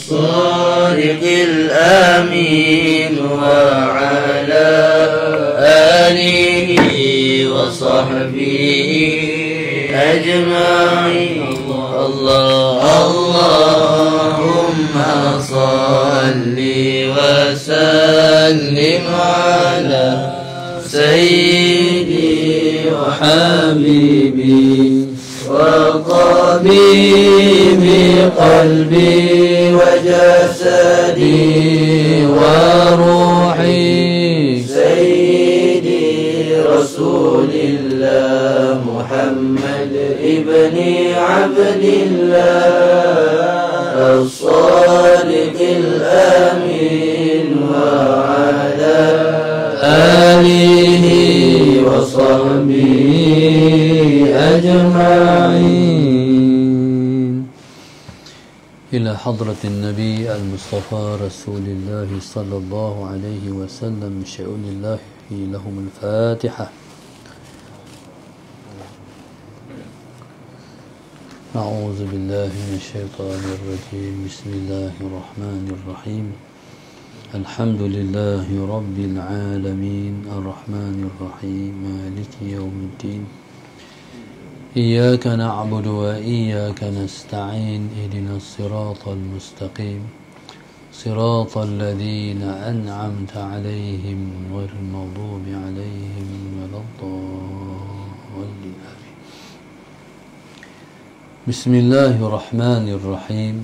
الصادق الأمين وعلى آله وصحبه أجمعين. اللهم صل وسلم على سيدي وحبيبي وطبيب قلبي وجسدي وروحي سيدي رسول الله محمد ابن عبد الله الصادق الأمين وعلى آله وصحبه أجمعين. إلى حضرة النبي المصطفى رسول الله صلى الله عليه وسلم شؤون الله لهم الفاتحة. أعوذ بالله من الشيطان الرجيم. بسم الله الرحمن الرحيم. الحمد لله رب العالمين الرحمن الرحيم مالك يوم الدين. إياك نعبد وإياك نستعين. اهدنا الصراط المستقيم صراط الذين أنعمت عليهم غير المغضوب عليهم ولا الضالين. بسم الله الرحمن الرحيم.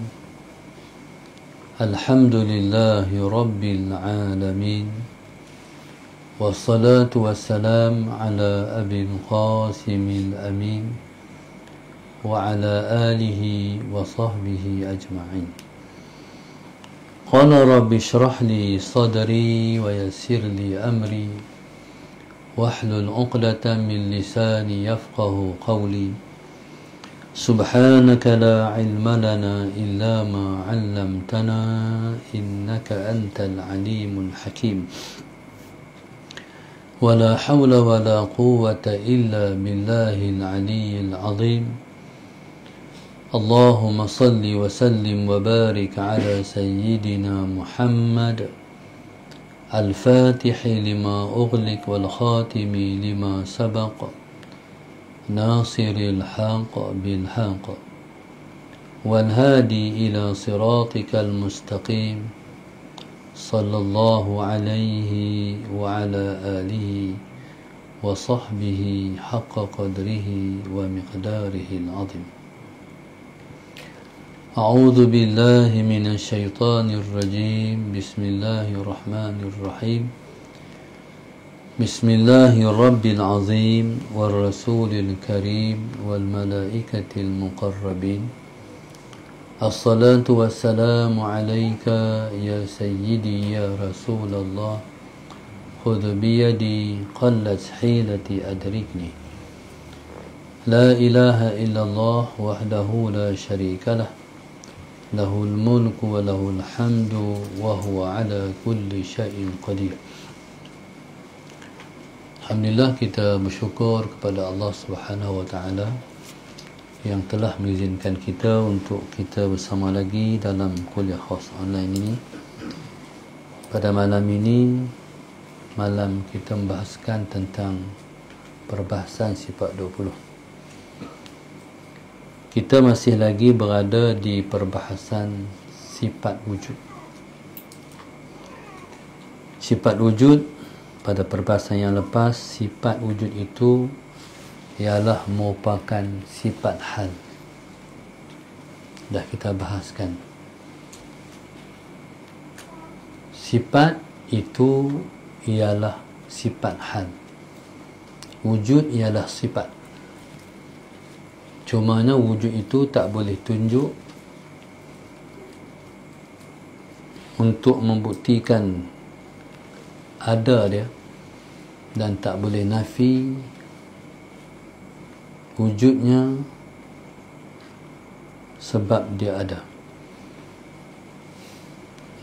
الحمد لله رب العالمين والصلاة والسلام على أبي القاسم الأمين وعلى آله وصحبه أجمعين. قال رب اشرح لي صدري ويسر لي أمري واحلل عقدة من لساني يفقه قولي. سبحانك لا علم لنا إلا ما علمتنا إنك أنت العليم الحكيم. ولا حول ولا قوة إلا بالله العلي العظيم. اللهم صل وسلم وبارك على سيدنا محمد الفاتح لما أغلق والخاتم لما سبق ناصر الحق بالحق والهادي إلى صراطك المستقيم صلى الله عليه وعلى آله وصحبه حق قدره ومقداره العظيم. أعوذ بالله من الشيطان الرجيم. بسم الله الرحمن الرحيم. بسم الله الرب العظيم والرسول الكريم والملائكة المقربين. الصلاة والسلام عليك يا سيدي يا رسول الله. خذ بيدي قلت حيلتي أدركني. لا إله إلا الله وحده لا شريك له. له الملك وله الحمد وهو على كل شيء قدير. Alhamdulillah, kita bersyukur kepada Allah Subhanahu wa taala yang telah mengizinkan kita untuk kita bersama lagi dalam kuliah khas online ini. Pada malam ini, malam kita membahaskan tentang perbahasan sifat 20. Kita masih lagi berada di perbahasan sifat wujud. Sifat wujud, pada perbahasan yang lepas, sifat wujud itu ialah merupakan sifat hal. Dah kita bahaskan. Sifat itu ialah sifat hal. Wujud ialah sifat. Cumanya wujud itu tak boleh tunjuk untuk membuktikan ada dia, dan tak boleh nafi wujudnya sebab dia ada.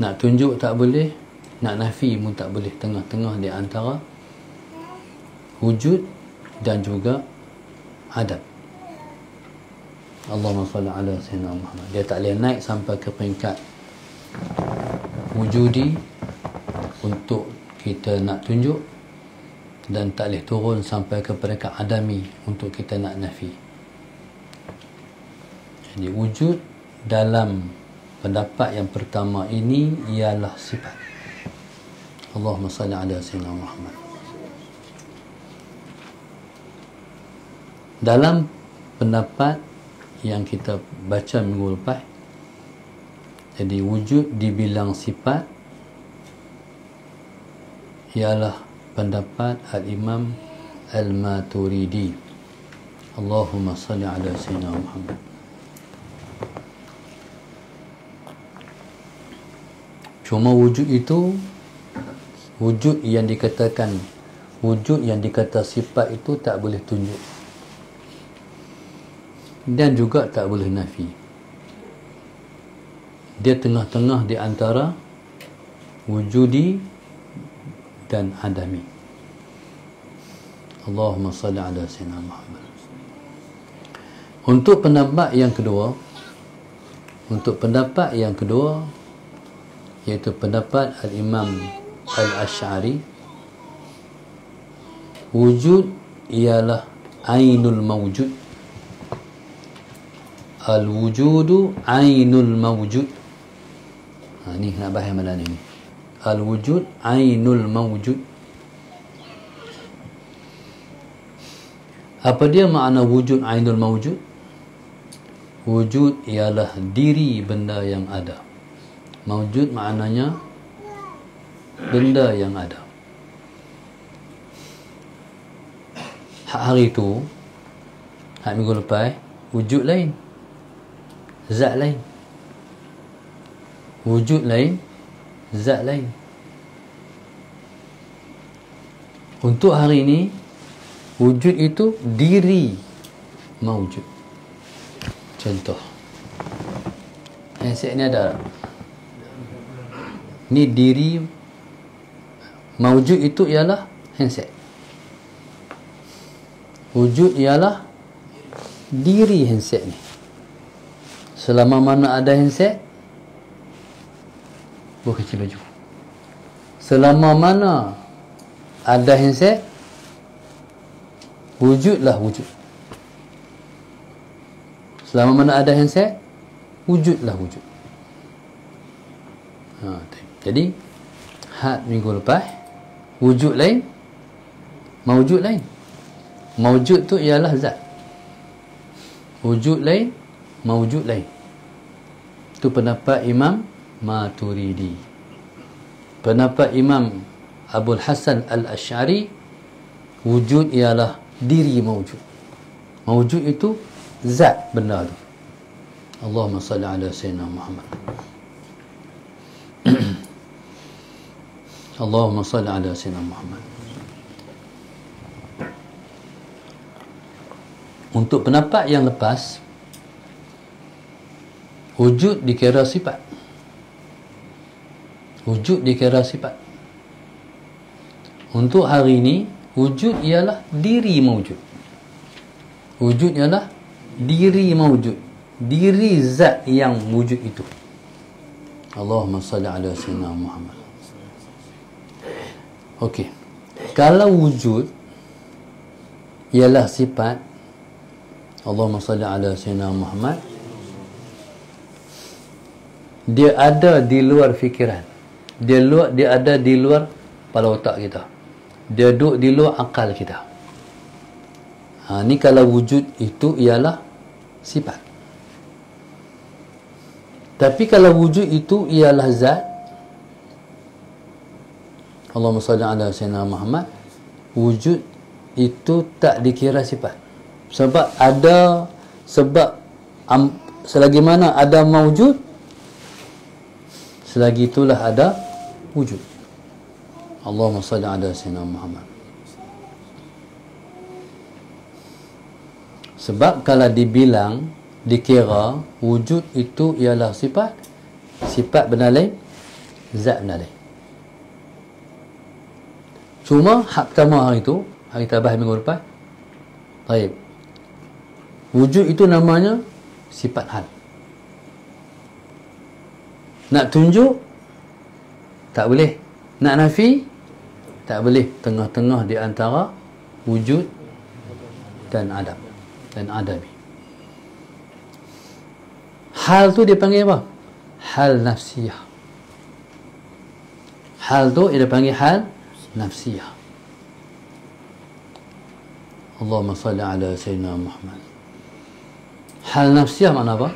Nak tunjuk tak boleh, nak nafi pun tak boleh. Tengah-tengah di antara wujud dan juga adam. Allahumma salli ala sayyidina Muhammad. Dia tak boleh naik sampai ke peringkat wujudi untuk kita nak tunjuk, dan tak boleh turun sampai ke peringkat adami untuk kita nak nafi. Jadi wujud dalam pendapat yang pertama ini ialah sifat. Allahumma salli ala sayyidina Muhammad. Dalam pendapat yang kita baca minggu lepas, jadi wujud dibilang sifat ialah pendapat Al-Imam Al-Maturidi. Allahumma salli ala sayyidina Muhammad. Cuma wujud itu, wujud yang dikatakan, wujud yang dikata sifat itu tak boleh tunjuk dan juga tak boleh nafi. Dia tengah-tengah di antara wujudi dan adami. Allahumma salli ala sayyidina Muhammad. Untuk pendapat yang kedua, iaitu pendapat Al-Imam Al-Asy'ari, wujud ialah ainul mawjud. Al-wujudu ainul mawjud. Ni nak bahas malam ni. Al-wujud ainul mawjud. Apa dia makna wujud ainul mawjud? Wujud ialah diri benda yang ada. Mawjud maknanya benda yang ada. Hari itu, minggu lepas, wujud lain, zat lain. Wujud lain, zat lain. Untuk hari ini, wujud itu diri mawjud. Contoh, handset ni ada, ni diri mawjud itu ialah handset. Wujud ialah diri handset ni. Selama mana ada handset, buat kecil baju. Selama mana ada handset, wujudlah wujud. Selama mana ada handset, wujudlah wujud. Jadi minggu lepas, wujud lain, mawjud lain. Mawjud tu ialah zat, wujud lain, mawjud lain. Itu pendapat Imam Maturidi. Pendapat Imam Abul Hasan Al-Asy'ari, wujud ialah diri mawjud. Mawjud itu zat benda tu. Allahumma salli ala sayyidina Muhammad. Allahumma salli ala sayyidina Muhammad. Untuk pendapat yang lepas, wujud dikira sifat. Wujud dikira sifat. Untuk hari ini, wujud ialah diri mawjud. Wujud ialah diri mawjud, diri zat yang wujud itu. Allahumma salli ala sayyidina Muhammad. Okey, kalau wujud ialah sifat, Allahumma salli ala sayyidina Muhammad, dia ada di luar fikiran, dia ada di luar kepala otak kita, dia duduk di luar akal kita. Ni kalau wujud itu ialah sifat. Tapi kalau wujud itu ialah zat, Allahumma salli ala sayyidina Muhammad, wujud itu tak dikira sifat. Sebab ada, selagi mana ada mawjud, selagi itulah ada wujud. Allahumma salli ala sayyidina Muhammad. Sebab kalau dibilang, dikira wujud itu ialah sifat, sifat benda lain, zat benda lain. Cuma hak pertama hari itu, hari kita bahas minggu lepas, baik, wujud itu namanya sifat hal. Nak tunjuk, Tak boleh. Nak nafi? Tak boleh. Tengah-tengah di antara wujud dan adab dan adabi. Hal tu dia panggil apa? Hal nafsiyah. Hal tu dia panggil hal nafsiyah. Allahumma salli ala Sayyidina Muhammad. Hal nafsiyah makna apa?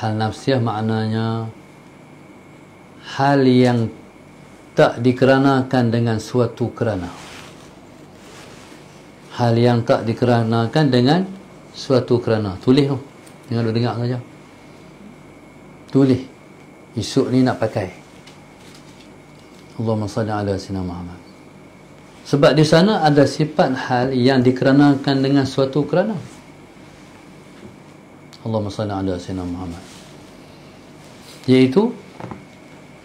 Hal nafsiyah maknanya hal yang tak dikeranakan dengan suatu kerana. Hal yang tak dikeranakan dengan suatu kerana. Tulis tu. Jangan duk dengar saja. Tulis. Esok ni nak pakai. Allahumma salli ala Sayyidina Muhammad. Sebab di sana ada sifat hal yang dikeranakan dengan suatu kerana. Allahumma salli ala Sayyidina Muhammad. Iaitu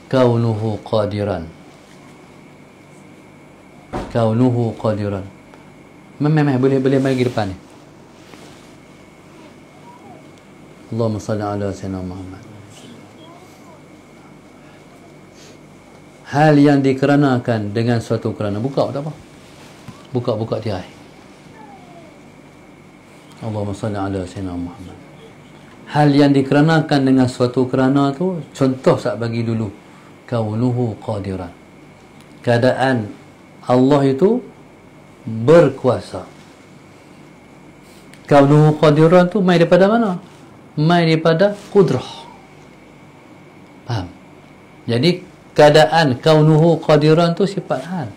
kaunuhu qadiran. Kaunuhu qadiran. Boleh bagi depan ni. Allahumma salli ala Sayyidina Muhammad. Hal yang dikeranakan dengan suatu kerana. Buka tak apa. Buka tirai. Allahumma salli ala Sayyidina Muhammad. Hal yang dikeranakan dengan suatu kerana tu, contoh saya bagi dulu. Kaunuhu qadiran. Keadaan Allah itu berkuasa. Kaunuhu qadiran tu mai daripada mana? Mai daripada qudrah. Faham? Jadi keadaan kaunuhu qadiran tu sifat hal.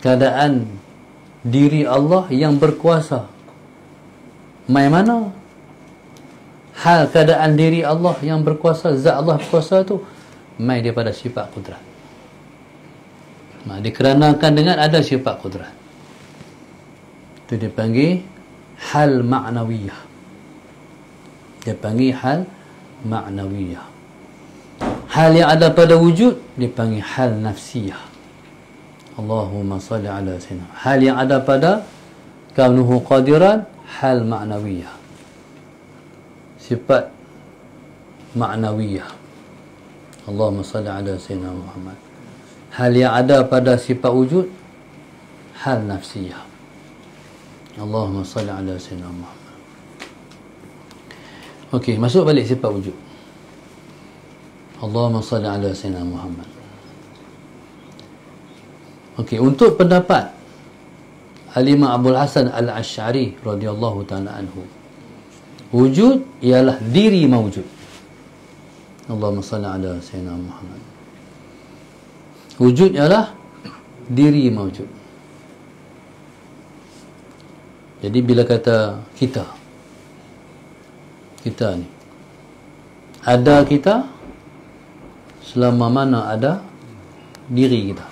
Keadaan diri Allah yang berkuasa. Mai mana? Hal keadaan diri Allah yang berkuasa, zat Allah berkuasa tu mai daripada sifat kudrat. Dikeranakan dengan ada sifat kudrat. Itu dipanggil hal ma'nawiyah. Dia panggil hal ma'nawiyah. Hal yang ada pada wujud dipanggil hal nafsiyah. Allahumma salli ala sayyidina. Hal yang ada pada kaunuhu qadiran, hal ma'nawiyah. Sifat ma'nawiyah. Allahumma salli ala sayyidina Muhammad. Hal yang ada pada sifat wujud, hal nafsiyah. Allahumma salli ala sayyidina Muhammad. Okey, masuk balik sifat wujud. Allahumma salli ala sayyidina Muhammad. Okey, untuk pendapat Al-Imam Abdul Hasan Al-Asy'ari radhiyallahu ta'ala anhu, wujud ialah diri mawujud. Allahumma salli ala sayyidina Muhammad. Wujud ialah diri mawujud. Jadi bila kata kita ni ada kita selama mana ada diri kita.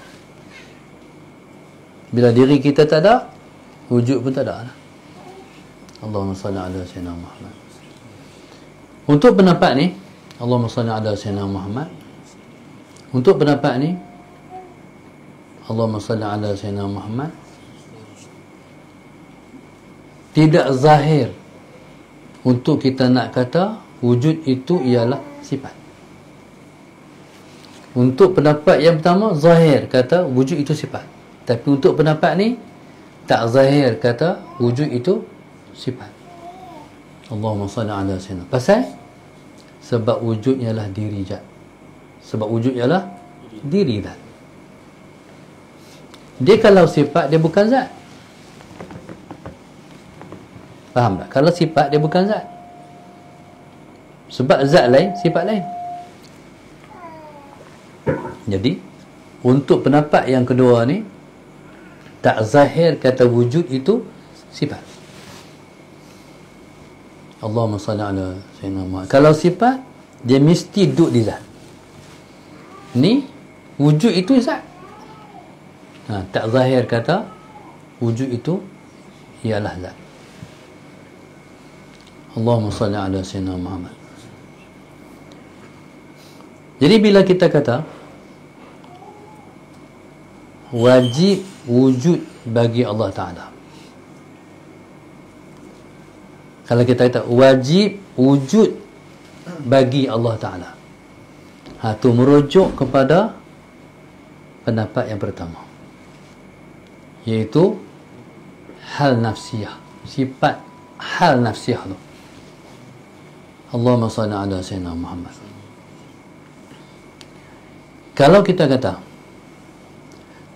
Bila diri kita tak ada, wujud pun tak ada. Allahumma salli ala sayyidina Muhammad. Untuk pendapat ni, Allahumma salli ala sayyidina Muhammad. Untuk pendapat ni, Allahumma salli ala sayyidina Muhammad, tidak zahir untuk kita nak kata wujud itu ialah sifat. Untuk pendapat yang pertama, zahir kata wujud itu sifat. Tapi untuk pendapat ni, tak zahir kata wujud itu sifat. Allahumma salli ala sayyidina. Pasal? Sebab wujud ialah diri zat. Sebab wujud ialah diri zat. Dia kalau sifat, dia bukan zat. Faham tak? Kalau sifat, dia bukan zat. Sebab zat lain, sifat lain. Jadi, untuk pendapat yang kedua ni, tak zahir kata wujud itu sifat. Allahumma salli ala sayyidina Muhammad. Kalau sifat, dia mesti duduk di zat. Ni, wujud itu zat. Tak zahir kata wujud itu ialah zat. Allahumma salli ala sayyidina Muhammad. Jadi bila kita kata wajib wujud bagi Allah Ta'ala, kalau kita kata wajib wujud bagi Allah Ta'ala, Tu merujuk kepada pendapat yang pertama, iaitu hal nafsiyah, sifat hal nafsiyah tu. Allahumma salli ala sayyidina Muhammad. Kalau kita kata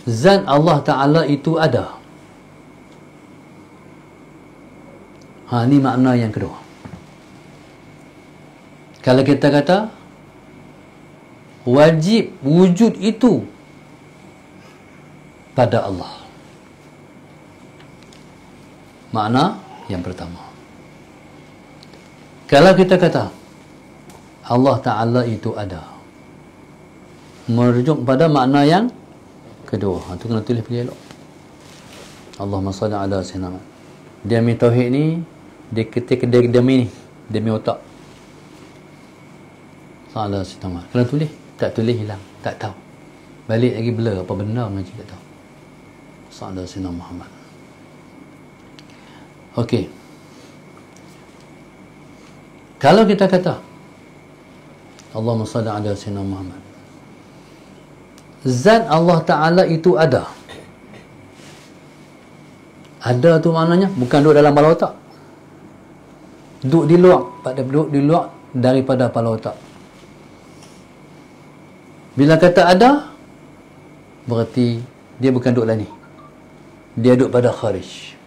zat Allah Ta'ala itu ada, ni makna yang kedua. Kalau kita kata wajib wujud itu pada Allah, makna yang pertama. Kalau kita kata Allah Ta'ala itu ada, merujuk pada makna yang kedua. Itu kena tulis pergi elok. Allahumma salli ala sayyidina Muhammad. Dia mi tauhid ni, dia ketik demi ni, demi otak. Sallallahu alaihi wasallam. Kena tulis, tak tulis hilang, tak tahu. Balik lagi blur apa benda macam tak tahu. Sallallahu alaihi wasallam Muhammad. Okey. Kalau kita kata Allahumma salli ala sayyidina Muhammad, zat Allah Ta'ala itu ada. Ada tu maknanya bukan duduk dalam kepala otak, duduk di luar daripada kepala otak. Bila kata ada, berarti dia bukan duduk dalam ni, dia duduk pada kharij,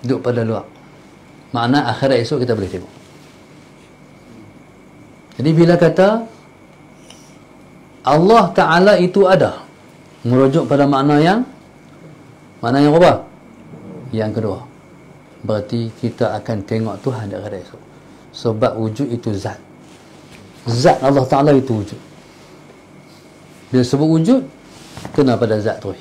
duduk pada luar. Makna akhirat esok kita boleh tengok. Jadi bila kata Allah Ta'ala itu ada, merujuk pada makna yang apa? Yang kedua. Berarti kita akan tengok Tuhan di akhirat esok. Sebab wujud itu zat. Zat Allah Ta'ala itu wujud. Bila sebut wujud, kena pada zat tu.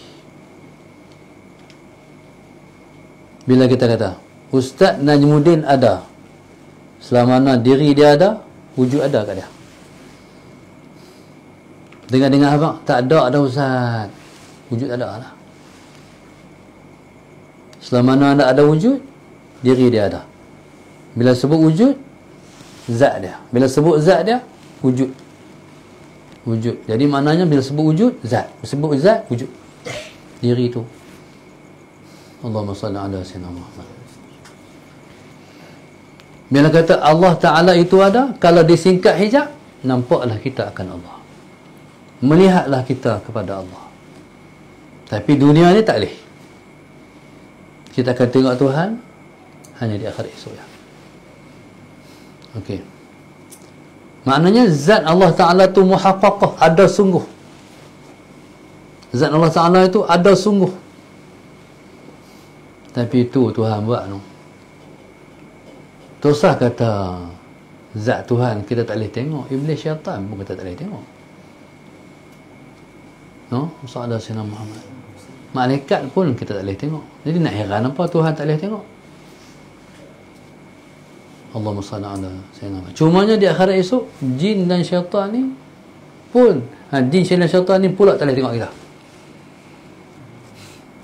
Bila kita kata Ustaz Najmuddin ada, selama mana diri dia ada, wujud ada kat dia. Dengar-dengar abang, tak ada Ustaz, wujud tak ada lah. Selama mana ada wujud, diri dia ada. Bila sebut wujud, zat dia. Bila sebut zat dia, wujud. Wujud. Jadi maknanya bila sebut wujud, zat. Sebut zat, wujud. Diri tu. Allahumma salli ala sayyidina Muhammad. Bila kata Allah Ta'ala itu ada, kalau disingkat hijab, nampaklah kita akan Allah. Melihatlah kita kepada Allah. Tapi dunia ni tak boleh. Kita akan tengok Tuhan hanya di akhirat esok ya. Okey. Maknanya zat Allah Ta'ala tu muhaqqaqah, ada sungguh. Zat Allah Ta'ala itu ada sungguh. Tapi itu Tuhan buat tu. Tosah kata zat Tuhan kita tak boleh tengok. Iblis syaitan pun kita tak boleh tengok. No? Sallallahu alaihi wasallam Muhammad. Malaikat pun kita tak boleh tengok. Jadi nak heran apa Tuhan tak boleh tengok? Allahumma salli ala sayyidina Muhammad. Cumanya di akhirat esok, jin dan syaitan ni pun, jin dan syaitan ni pula tak boleh tengok kita.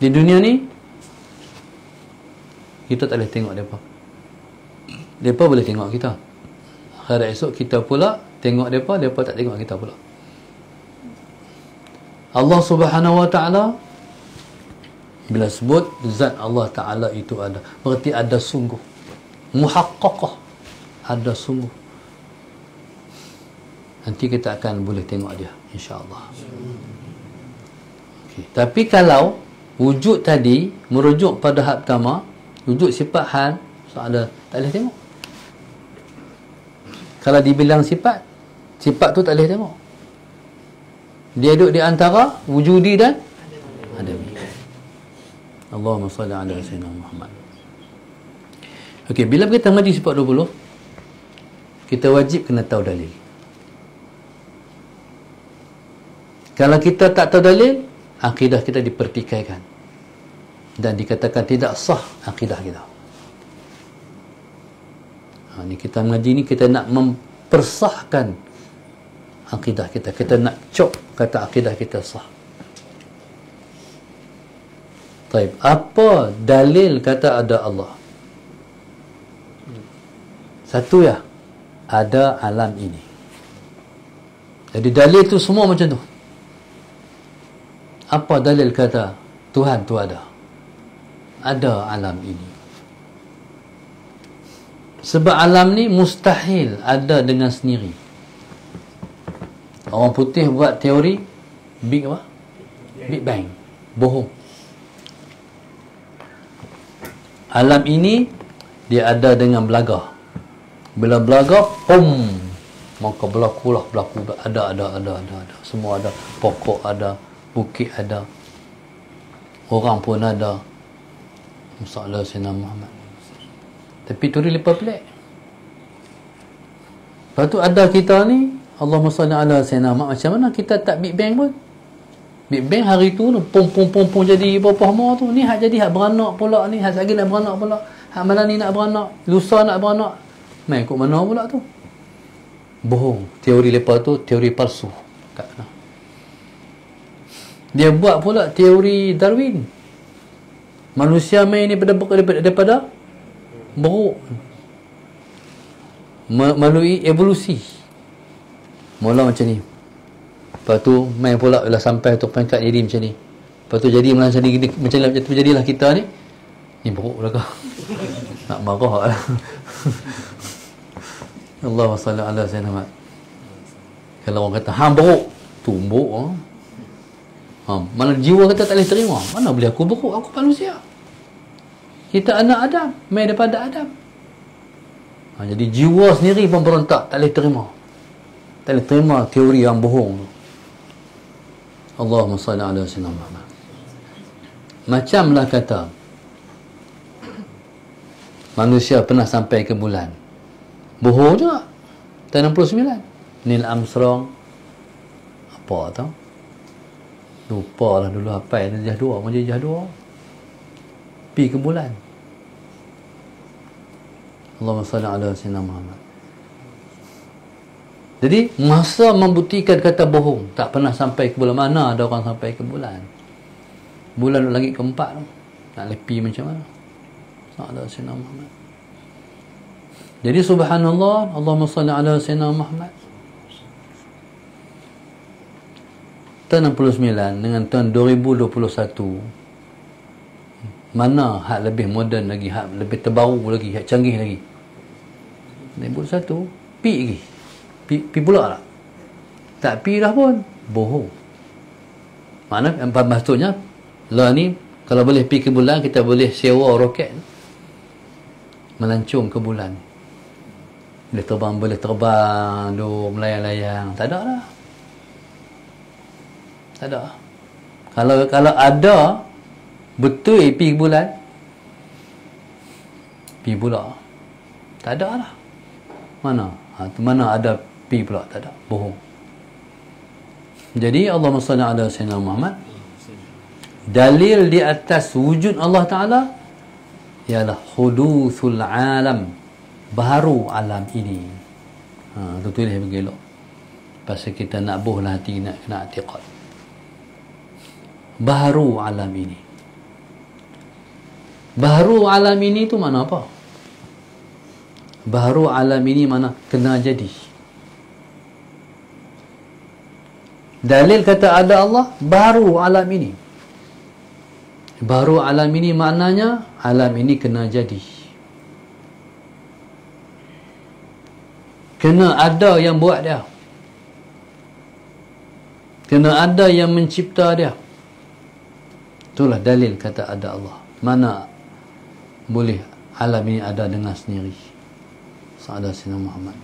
Di dunia ni kita tak boleh tengok mereka. Mereka boleh tengok kita. Akhirat esok kita pula tengok mereka, mereka tak tengok kita pula. Allah Subhanahu Wa Ta'ala bila sebut zat Allah Ta'ala itu ada, berarti ada sungguh, muhaqqaqah, ada sungguh. Nanti kita akan boleh tengok dia insya-Allah. Okay. Tapi kalau wujud tadi merujuk pada hal pertama, wujud sifat hal, soalan tak boleh tengok. Kalau dibilang sifat, sifat tu tak boleh tengok. Dia duduk di antara wujudi dan adami. Allahumma salli ala sayyidina Muhammad. Okey, bila kita mengaji sifat 20, kita wajib kena tahu dalil. Kalau kita tak tahu dalil, akidah kita dipertikaikan dan dikatakan tidak sah akidah kita. Ni kita mengaji ni, kita nak mempersahkan akidah kita. Kita nak cop kata akidah kita sah. Taib. Apa dalil kata ada Allah? Satu ya, ada alam ini. Jadi dalil tu semua macam tu. Apa dalil kata Tuhan tu ada? Ada alam ini. Sebab alam ni mustahil ada dengan sendiri. Orang putih buat teori Big apa? Big Bang. Bohong. Alam ini dia ada dengan belaga. Bila belaga, pum, maka berlaku. Ada. Semua ada. Pokok ada, bukit ada, orang pun ada. Masalah Sayyidina Muhammad. Tapi tu dia lepas pelik. Lepas tu ada kita ni, Allahumma salli ala Sayyidina Muhammad. Macam mana kita tak Big Bang pun? Big Bang hari tu pum jadi berapa lama tu. Ni hak jadi hak beranak pula ni. Hak lagi nak beranak pula. Hak malam ni nak beranak. Lusa nak beranak. Main kot mana pula tu? Bohong. Teori lepas tu teori palsu. Dia buat pula teori Darwin. Manusia main ni daripada buruk. Melalui evolusi. Mula macam ni. Lepas tu main pula bila sampai tu pangkat jadi macam ni. Lepas tu jadi macam ni, macam tu jadilah kita ni. Ni buruk belakang. Nak marah lah. Allahumma salli ala Sayyidina Muhammad. Kalau orang kata hang buruk, tumbuk. Mana jiwa kata tak boleh terima. Mana boleh aku buruk? Aku manusia. Kita anak Adam, main daripada Adam. Jadi jiwa sendiri pun berontak, tak boleh terima. Tak boleh terima teori yang bohong tu. Allahumma salli ala Sayyidina Muhammad. Macamlah kata manusia pernah sampai ke bulan. Bohong juga. Tahun 69. Neil Armstrong apa tau? Lupa lah dulu apa yang jejak dua. Macam jejak dua. Pergi ke bulan. Allahumma salli ala Sayyidina Muhammad. Jadi masa membuktikan kata bohong, tak pernah sampai ke bulan. Mana ada orang sampai ke bulan? Bulan lagi keempat tu. Nak lepi macam mana? Sallallahu alaihi Muhammad. Jadi subhanallah, Allahumma salli ala Sayyidina Muhammad. Tahun 69 dengan tahun 2021, mana hak lebih moden lagi, hak lebih terbaru lagi, hak canggih lagi? 2021 pi lagi. Pi pula tak? Tak pi dah pun. Bohong. Mana maksudnya lah ni kalau boleh pi ke bulan, kita boleh sewa roket melancong ke bulan. Boleh terbang, duk melayang-layang. Tak ada lah. Tak ada. Kalau ada betul pi ke bulan, pi pula. Tak ada lah. Mana? Mana ada pi pula? Tak ada. Bohong. Jadi Allahumma salli ala Sayyidina Muhammad. Dalil di atas wujud Allah Ta'ala ialah huduthul alam, baharu alam ini. Tu tulis bagi elok. Pasal kita nak bohlah hati, nak i'tiqad. Baharu alam ini. Baharu alam ini tu mana apa? Baharu alam ini mana kena jadi. Dalil kata ada Allah, baharu alam ini. Baharu alam ini maknanya alam ini kena jadi. Kena ada yang buat dia. Kena ada yang mencipta dia. Itulah dalil kata ada Allah. Mana boleh alam ini ada dengan sendiri. Sahadat Sayyidina Muhammad.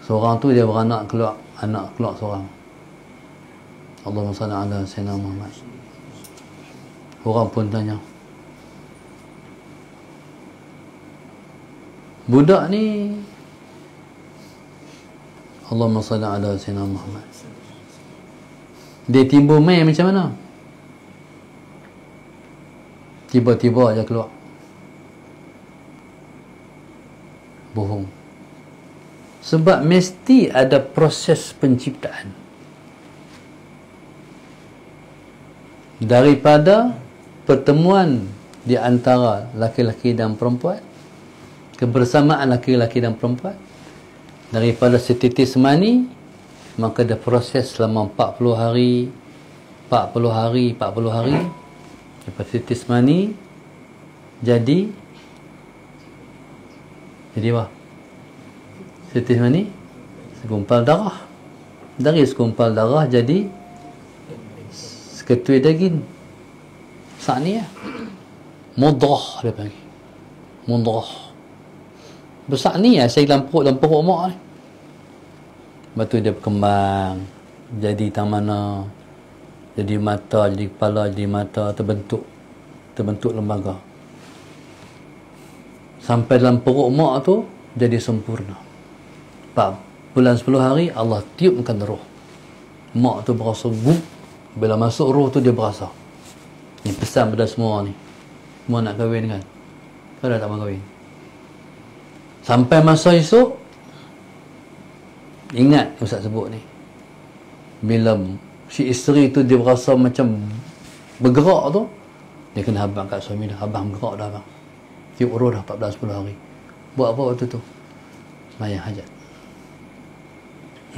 Seorang tu dia beranak keluar, anak keluar seorang. Allahumma salli ala Sayyidina Muhammad. Orang pun tanya, budak ni Allahumma salli ala Sayyidina Muhammad, dia timbul main macam mana? Tiba-tiba aja keluar. Bohong. Sebab mesti ada proses penciptaan. Daripada pertemuan di antara laki-laki dan perempuan, kebersamaan laki-laki dan perempuan, Daripada setitis mani, maka dia proses selama 40 hari. Lepas setitis mani jadi apa? Setitis mani segumpal darah. Dari segumpal darah jadi seketui daging. Sa'niyah. Mudrah dia panggil. Mudrah. Besar ni ya, saya dalam perut mak ni. Lepas tu dia berkembang, jadi tamana, jadi mata, jadi kepala, jadi mata, terbentuk lembaga. Sampai dalam perut mak tu jadi sempurna. 4 bulan 10 hari Allah tiupkan roh. Mak tu berasa gum. Bila masuk roh tu dia berasa. Ni pesan pada semua ni. Semua nak kahwin kan? Kau dah tak mahu kahwin? Sampai masa esok, ingat Ustaz sebut ni, bila si isteri tu dia berasa macam bergerak tu, dia kena habang kat suami dah. Abang bergerak dah abang, tiup roh dah 14-10 hari. Buat apa waktu tu? Nayah hajat.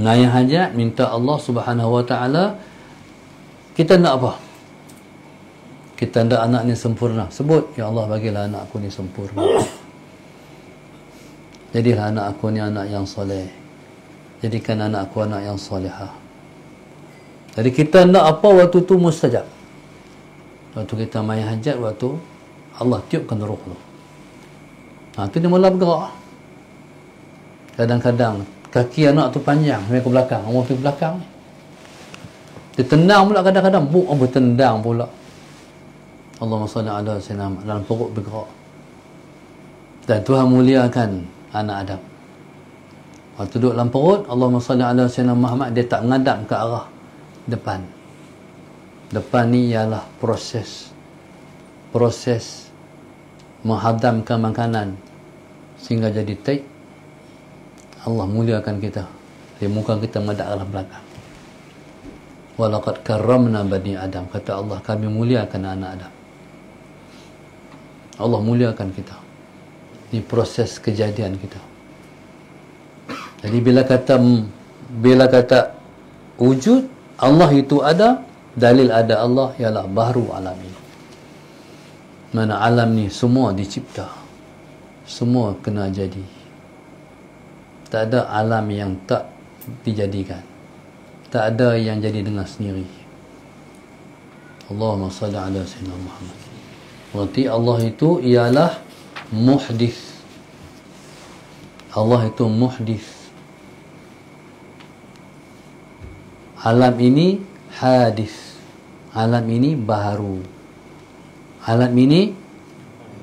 Nayah hajat, minta Allah Subhanahu Wa Ta'ala. Kita nak apa? Kita nak anak ni sempurna. Sebut, ya Allah bagilah anak aku ni sempurna. Jadilah anak aku ni anak yang soleh. Jadikan anak aku anak yang solehah. Jadi kita nak apa waktu tu mustajab. Waktu kita main hajat, waktu Allah tiupkan roh tu. Tu dia mula bergerak. Kadang-kadang kaki anak tu panjang sampai ke belakang. Orang tu belakang ni. Dia tendang pula kadang-kadang. Bertendang pula. Allahumma salli ala sayyidina Muhammad. Dalam perut bergerak. Dan Tuhan muliakan anak Adam. Waktu duduk dalam perut, Allahumma salli ala sayyidina Muhammad, dia tak menghadap ke arah depan. Depan ni ialah proses menghadamkan makanan sehingga jadi taik. Allah muliakan kita. Dia muka kita menghadap arah belakang. Walaqad karramna bani Adam. Kata Allah, kami muliakan anak Adam. Allah muliakan kita. Ini proses kejadian kita. Jadi bila kata wujud, Allah itu ada, dalil ada Allah ialah baharu alam ini. Mana alam ni semua dicipta. Semua kena jadi. Tak ada alam yang tak dijadikan. Tak ada yang jadi dengan sendiri. Allahumma salli ala sayyidina Muhammad. Berarti Allah itu ialah muhdith. Allah itu muhdith. Alam ini hadis. Alam ini baharu. Alam ini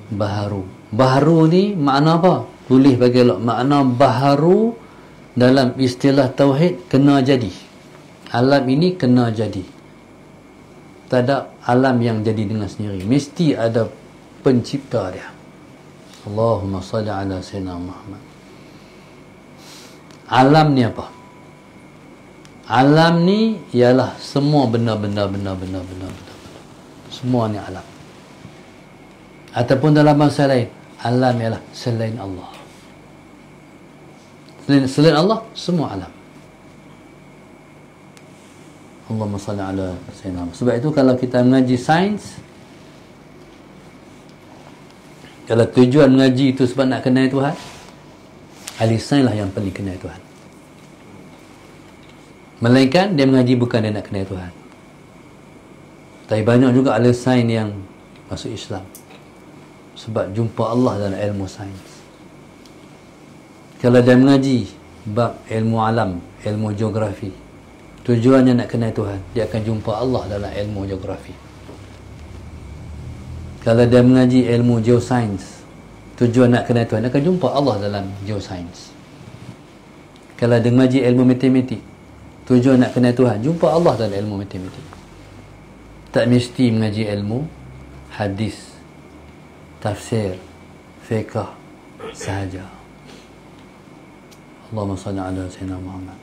baharu. Baharu ni makna apa? Tulis bagi Allah. Makna baharu dalam istilah tauhid kena jadi. Alam ini kena jadi. Tak ada alam yang jadi dengan sendiri. Mesti ada pencipta dia. Allahumma salli ala sayyidina Muhammad. Alam ni apa? Alam ni ialah semua benda-benda. Semua ni alam. Ataupun dalam bahasa lain, alam ialah selain Allah. Selain Allah, semua alam. Allahumma salli ala sayyidina Muhammad. Sebab itu kalau kita mengaji sains, kalau tujuan mengaji itu sebab nak kenal Tuhan, ahli sains lah yang paling kenal Tuhan. Melainkan dia mengaji bukan dia nak kenal Tuhan. Tapi banyak juga ahli sains yang masuk Islam sebab jumpa Allah dalam ilmu sains. Kalau dia mengaji bab ilmu alam, ilmu geografi, tujuannya nak kenal Tuhan, dia akan jumpa Allah dalam ilmu geografi. Kalau dia mengaji ilmu geosains, tujuan nak kenal Tuhan, dia akan jumpa Allah dalam geosains. Kalau dia mengaji ilmu matematik, tujuan nak kenal Tuhan, jumpa Allah dalam ilmu matematik. Tak mesti mengaji ilmu hadis, tafsir, fiqh sahaja. Allahumma salli ala sayyidina Muhammad.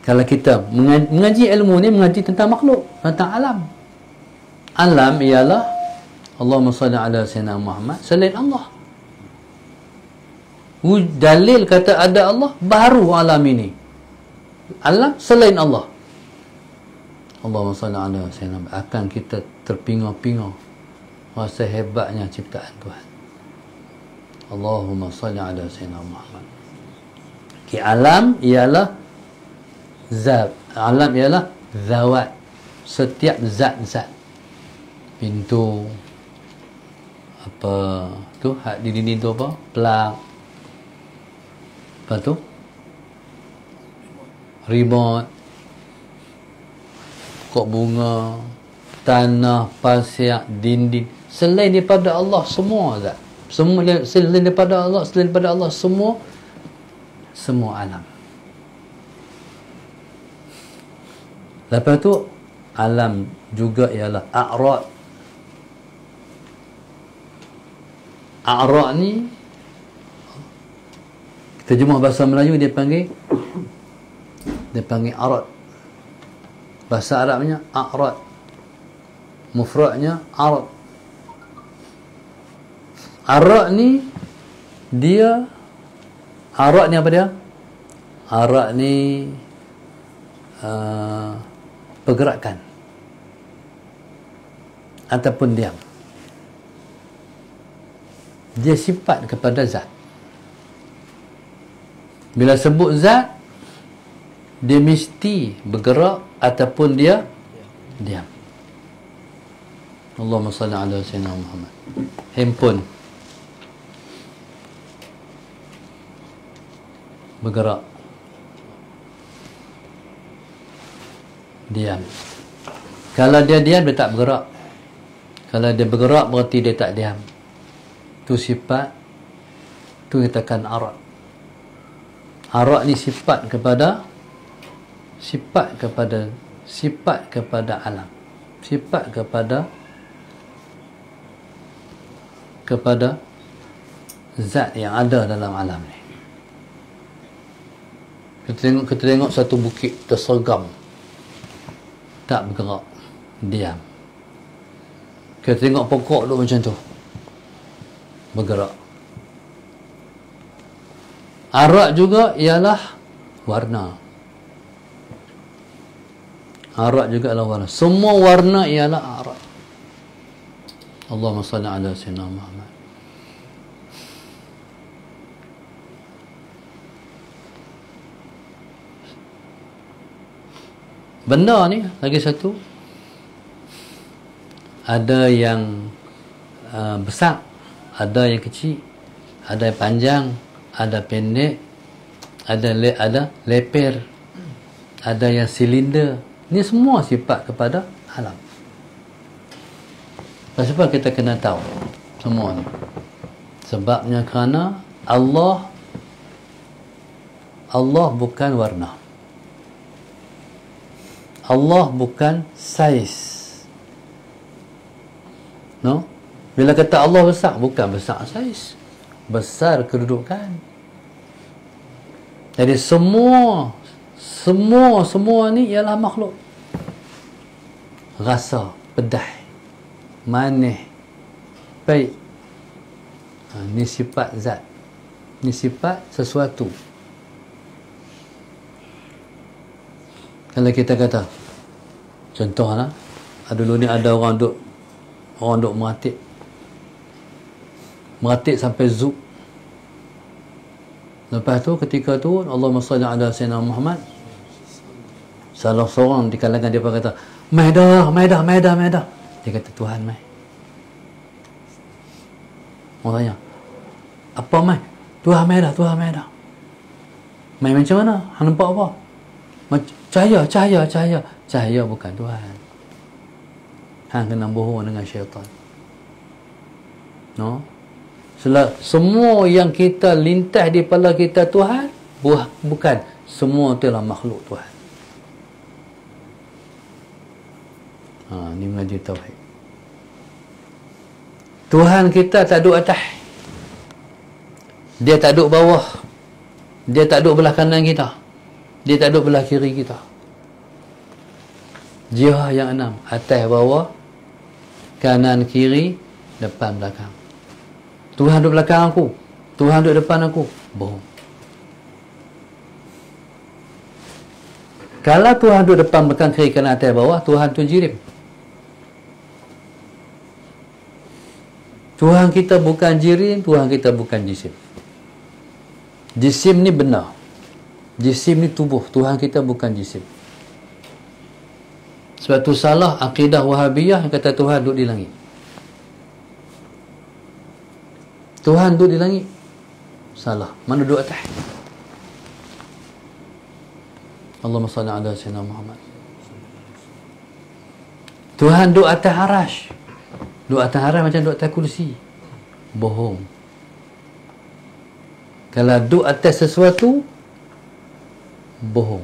Kalau kita mengaji ilmu ni, mengaji tentang makhluk, tentang alam. Alam ialah Allahumma salli ala sayyidina Muhammad, selain Allah. Dalil kata ada Allah baru alam ini. Alam selain Allah. Allahumma salli ala sayyidina, akan kita terpinga-pinga rasa hebatnya ciptaan Tuhan. Allahumma salli ala sayyidina Muhammad. Alam ialah zat. Alam ialah zawat. Setiap zat-zat. Pintu, apa tu, di dinding tu apa? Plug. Apa tu? Remote. Pokok bunga, tanah, pasir, dinding. Selain daripada Allah semua zat. Semua selain daripada Allah, semua alam. Lepas tu alam juga ialah a'rad. A'rad ni terjemah bahasa Melayu dia panggil arad. Bahasa Arabnya a'rad. Mufradnya arad. Arad ni dia, arad ni apa dia? Arad ni pergerakan ataupun diam. Dia sifat kepada zat. Bila sebut zat, dia mesti bergerak ataupun dia diam. Allahumma salli ala sayyidina Muhammad. Handphone bergerak, diam. Kalau dia diam, dia tak bergerak. Kalau dia bergerak, berarti dia tak diam. Tu sifat, tu katakan arad. Arad ni sifat kepada alam. Sifat kepada zat yang ada dalam alam ni. Kita tengok satu bukit tersergam, tak bergerak, diam. Kita tengok pokok duduk macam tu, bergerak. Arad juga ialah warna. Arad juga adalah warna. Semua warna ialah arad. Allahumma salli ala sayyidina Muhammad. Benda ni lagi satu, ada yang besar, ada yang kecil, ada yang panjang, ada pendek, ada leper, ada yang silinder. Ni semua sifat kepada alam. Sebab kita kena tahu semua ni. Sebabnya kerana Allah bukan warna. Allah bukan saiz. No? Bila kata Allah besar, bukan besar saiz. Besar kedudukan. Jadi semua ni ialah makhluk. Rasa, pedas, manis, baik. Ni sifat zat. Ni sifat sesuatu. Kalau kita kata, contohlah, dulu ni ada orang duk meratik sampai zuk. Lepas tu ketika tu Allahumma salli ala sayyidina Muhammad, salah seorang di kalangan dia kata, mai dah. Dia kata, Tuhan mai. Orang tanya, apa mai? Tuhan mai dah. Mai macam mana? Hang nampak apa? Cahaya bukan Tuhan. Hang kena bohong dengan syaitan. No? Semua yang kita lintas di kepala kita Tuhan, bukan. Semua itulah makhluk Tuhan. Ni mengaji tauhid. Tuhan kita tak duduk atas. Dia tak duduk bawah. Dia tak duduk belah kanan kita. Dia tak duduk belah kiri kita. Jihah yang 6. Atas, bawah, kanan, kiri, depan, belakang. Tuhan duduk belakang aku. Tuhan duduk depan aku. Bohong. Kalau Tuhan duduk depan, belakang, kiri, kanan, atas, bawah, Tuhan tu jirim. Tuhan kita bukan jirim, Tuhan kita bukan jisim. Jisim ni benar. Jisim ni tubuh. Tuhan kita bukan jisim. Sebab tu salah akidah Wahabiyah yang kata Tuhan duduk di langit. Tuhan duduk di langit. Salah. Mana duduk atas? Allahumma salli ala sayyidina Muhammad. Tuhan duduk atas arash. Duduk atas arash macam duduk atas kursi. Bohong. Kalau duduk atas sesuatu, bohong.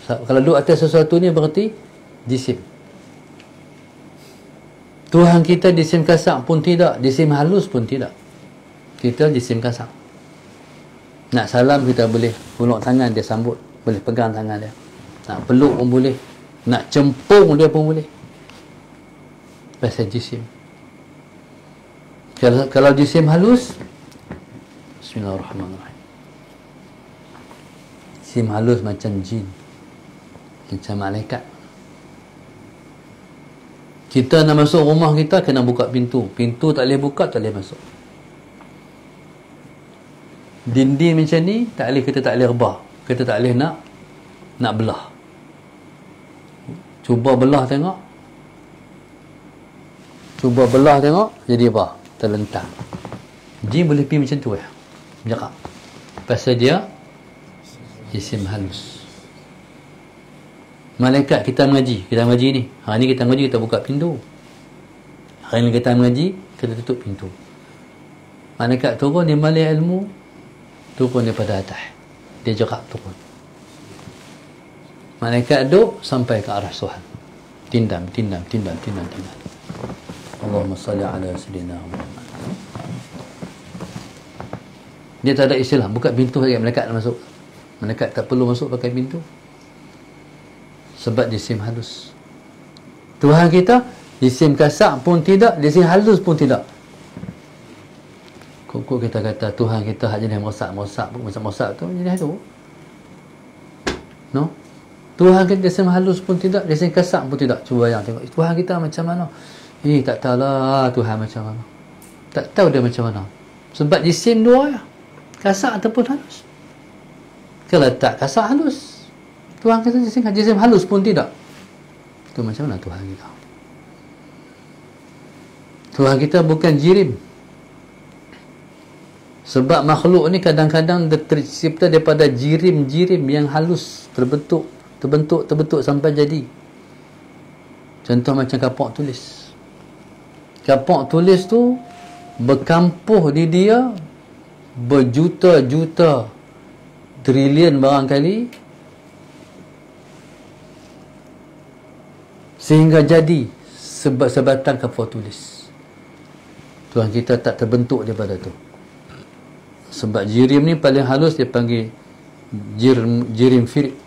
Kalau duduk atas sesuatu ni berarti jisim. Tuhan kita jisim kasar pun tidak, jisim halus pun tidak. Kita jisim kasar. Nak salam kita boleh huluk tangan dia sambut, boleh pegang tangan dia. Nak peluk pun boleh, nak cempung dia pun boleh. Pasal jisim. Kalau jisim halus, Bismillahirrahmanirrahim. Jisim halus macam jin, macam malaikat. Kita nak masuk rumah kita, kena buka pintu. Pintu tak boleh buka, tak boleh masuk. Dinding macam ni, kita tak boleh rebah. Kita tak boleh nak belah. Cuba belah tengok. Cuba belah tengok, jadi apa? Terlentar. Jin boleh pergi macam tu ya. Bercakap. Pasal dia jisim halus. Malaikat kita mengaji ni. Hari ni kita mengaji, kita buka pintu. Hari ni kita mengaji, kita tutup pintu. Malaikat turun dia malai ilmu, turun daripada atas. Dia jerak turun. Malaikat duduk sampai ke arah Tuhan. Tindam. Allahumma salli ala sayyidina Muhammad. Dia tak ada istilah buka pintu lagi, malaikat nak masuk. Malaikat tak perlu masuk pakai pintu. Sebab jisim halus. Tuhan kita jisim kasar pun tidak, jisim halus pun tidak. Kok kita kata Tuhan kita hak jenis merosak tu jenis tu. No? Tuhan kita jisim halus pun tidak, jisim kasar pun tidak. Cuba yang tengok Tuhan kita macam mana. Tak tahulah Tuhan macam mana. Tak tahu dia macam mana. Sebab jisim dua ya. Kasar ataupun halus. Kalau tak kasar halus, Tuhan kita jisim halus pun tidak. Itu macam mana Tuhan kita? Tuhan kita bukan jirim. Sebab makhluk ni kadang-kadang tercipta daripada jirim-jirim yang halus, terbentuk sampai jadi. Contoh macam kapak tulis. Kapak tulis tu berkampuh di dia berjuta-juta trilion barangkali sehingga jadi sebatang kapak tulis. Tuhan kita tak terbentuk daripada tu. Sebab jirim ni paling halus dia panggil jirim firik.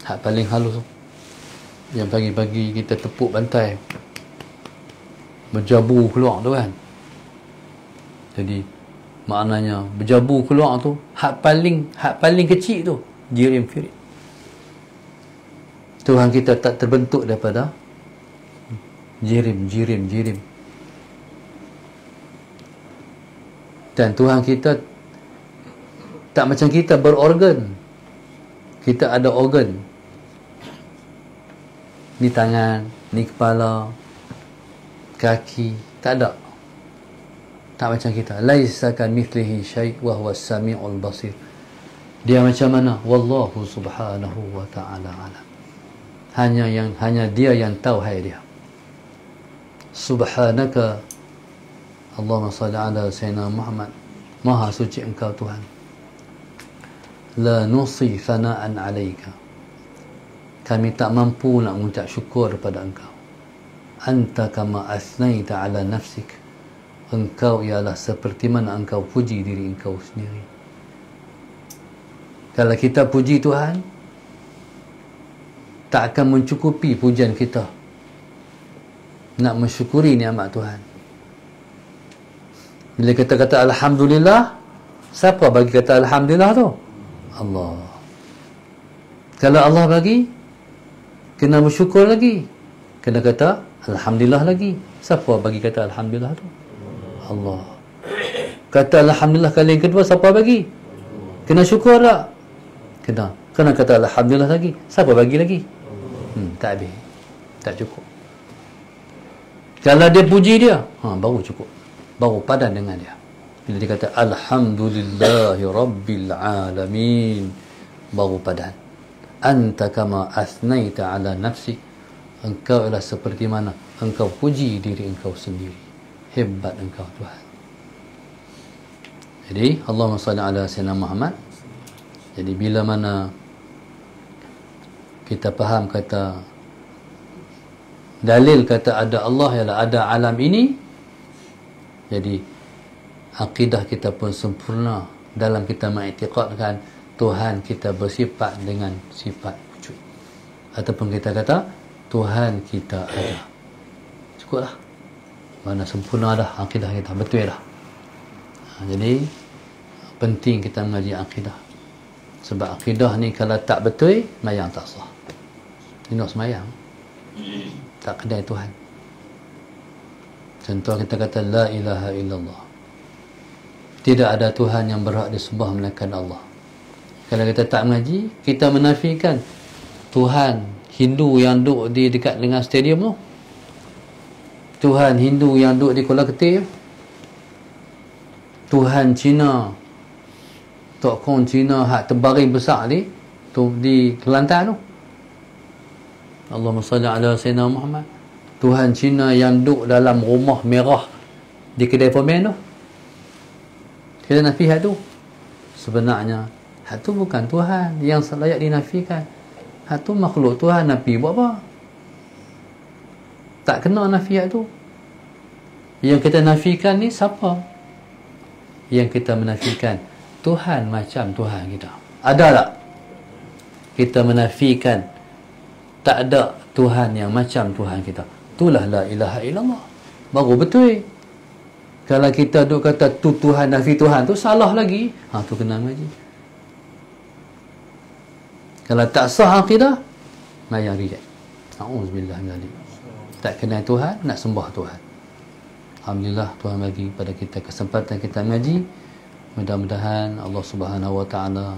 Hak paling halus yang pagi-pagi kita tepuk bantai berjabu keluar tu kan. Jadi maknanya berjabu keluar tu hak paling kecil tu jirim firik. Tuhan kita tak terbentuk daripada jirim. Dan Tuhan kita tak macam kita berorgan. Kita ada organ. Ni tangan, ni kepala, kaki, tak ada. Tak macam kita. Laisa kamitslihi syai' wa huwas samiul basir. Dia macam mana? Wallahu subhanahu wa ta'ala alam. Hanya dia yang tahu hai dia. Subhanaka Allahumma salli ala sayyidina Muhammad. Maha suci engkau Tuhan. La nusi thana'an alaika. Kami tak mampu nak mengucap syukur kepada engkau. Anta kama asnaita ala nafsik. Engkau ialah seperti mana engkau puji diri engkau sendiri. Kalau kita puji Tuhan, tak akan mencukupi pujian kita nak mensyukuri nikmat Tuhan. Bila kita kata Alhamdulillah, Siapa bagi kata Alhamdulillah tu? Allah. Kalau Allah bagi, kena bersyukur lagi, kena kata Alhamdulillah lagi. Siapa bagi kata Alhamdulillah tu? Allah. Kata Alhamdulillah kali yang kedua, siapa bagi? Kena syukur tak? Kena kata Alhamdulillah lagi. Siapa bagi lagi? Tak habis, tak cukup. Kalau dia puji dia, baru cukup, baru padan dengan dia. Bila dia kata Alhamdulillahi Rabbil Alamin, baru padan. Anta kama asnaita ala nafsi, engkau ialah seperti mana engkau puji diri engkau sendiri. Hebat engkau Tuhan. Jadi Allahumma salli ala Sayyidina Muhammad. Jadi bila mana kita faham kata dalil kata ada Allah ialah ada alam ini, jadi akidah kita pun sempurna dalam kita mengiktikadkan Tuhan kita bersifat dengan sifat wujud, ataupun kita kata Tuhan kita ada. Cukuplah, mana sempurna dah akidah kita, betul dah. Jadi penting kita mengaji akidah, sebab akidah ni kalau tak betul, semayang tak sah. Ini semayang tak kedai Tuhan. Contoh kita kata la ilaha illallah, tidak ada Tuhan yang berhak disembah melainkan Allah. Kalau kita tak mengaji, kita menafikan Tuhan Hindu yang duduk di dekat dengan stadium tu, Tuhan Hindu yang duduk di Kuala Ketir, Tuhan Cina, Tok Kong Cina hak terbaring besar di Kelantan tu. Allahumma salli ala Sayyidina Muhammad. Tuhan Cina yang duduk dalam rumah merah di kedai permen tu, kita nafi hak tu. Sebenarnya hak tu bukan Tuhan yang layak dinafikan. Hak tu makhluk Tuhan, nafi buat apa? Tak kena nafi hak tu. Yang kita nafikan ni siapa? Yang kita menafikan Tuhan macam Tuhan kita. Ada tak kita menafikan tak ada Tuhan yang macam Tuhan kita? Itulah la ilaha illallah, baru betul. Kalau kita duk kata tu Tuhan, nafi Tuhan tu salah lagi. Tu kena ngaji. Kalau tak sah akidah, mayang reject. Auzubillah min dzalik. Tak kenal Tuhan, nak sembah Tuhan. Alhamdulillah Tuhan bagi pada kita kesempatan kita mengaji. Mudah-mudahan Allah Subhanahu Wa Taala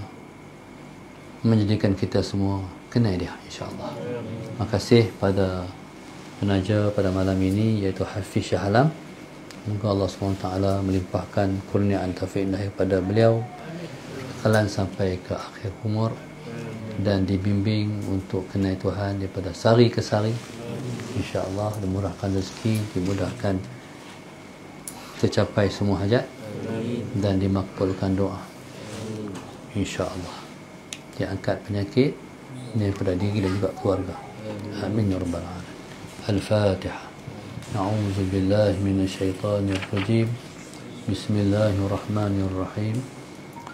menjadikan kita semua kenal dia, insya-Allah. Terima kasih pada penaja pada malam ini, iaitu Hafiz Shah Alam. Semoga Allah SWT melimpahkan kurniaan taufik ilahi kepada beliau, kekalahan sampai ke akhir umur, dan dibimbing untuk kenal Tuhan daripada sari ke sari, insya-Allah. Dimurahkan rezeki, dimudahkan tercapai semua hajat, dan dimakbulkan doa, insya-Allah. Diangkat penyakit daripada diri dan juga keluarga. Amin ya rabbal alamin. Al-Fatihah. A'udzu billahi minasyaitonir rajim. Bismillahirrahmanirrahim.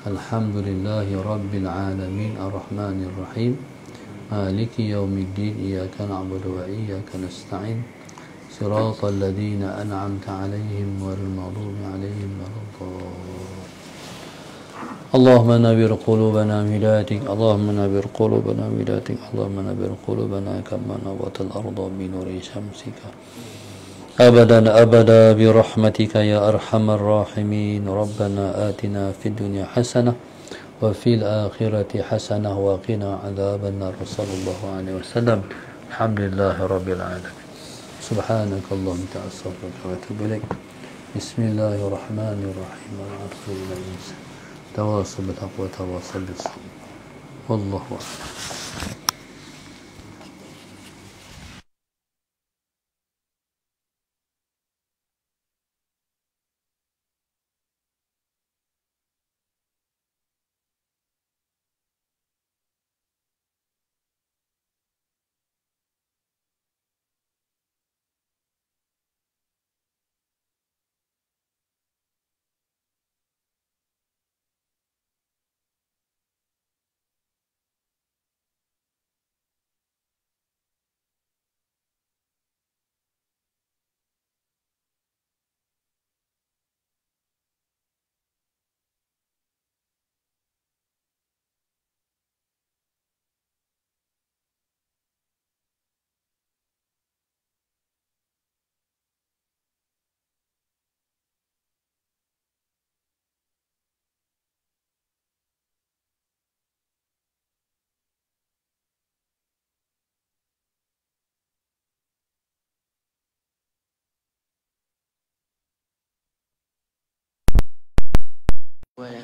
Alhamdulillahi rabbil alamin, arrahmanir rahim, maliki yaumiddin, iyyaka na'budu wa iyyaka nasta'in, siratal ladzina an'amta 'alaihim ghairil maghdubi 'alaihim waladdallin. اللهم نبر قلوبنا بهدايتك، اللهم نبر قلوبنا بهدايتك، اللهم نبر قلوبنا كما نبت الأرض بنور شمسك أبدا أبدا برحمتك يا أرحم الراحمين. ربنا آتنا في الدنيا حسنة وفي الآخرة حسنة وقنا عذاب النار. صلى الله عليه وسلم. الحمد لله رب العالمين. سبحانك اللهم أستغفرك وأتوب إليك. بسم الله الرحمن الرحيم. والعصر إن الإنسان تواصل بالحق وتواصل بالصبر. والله أعلم. Well,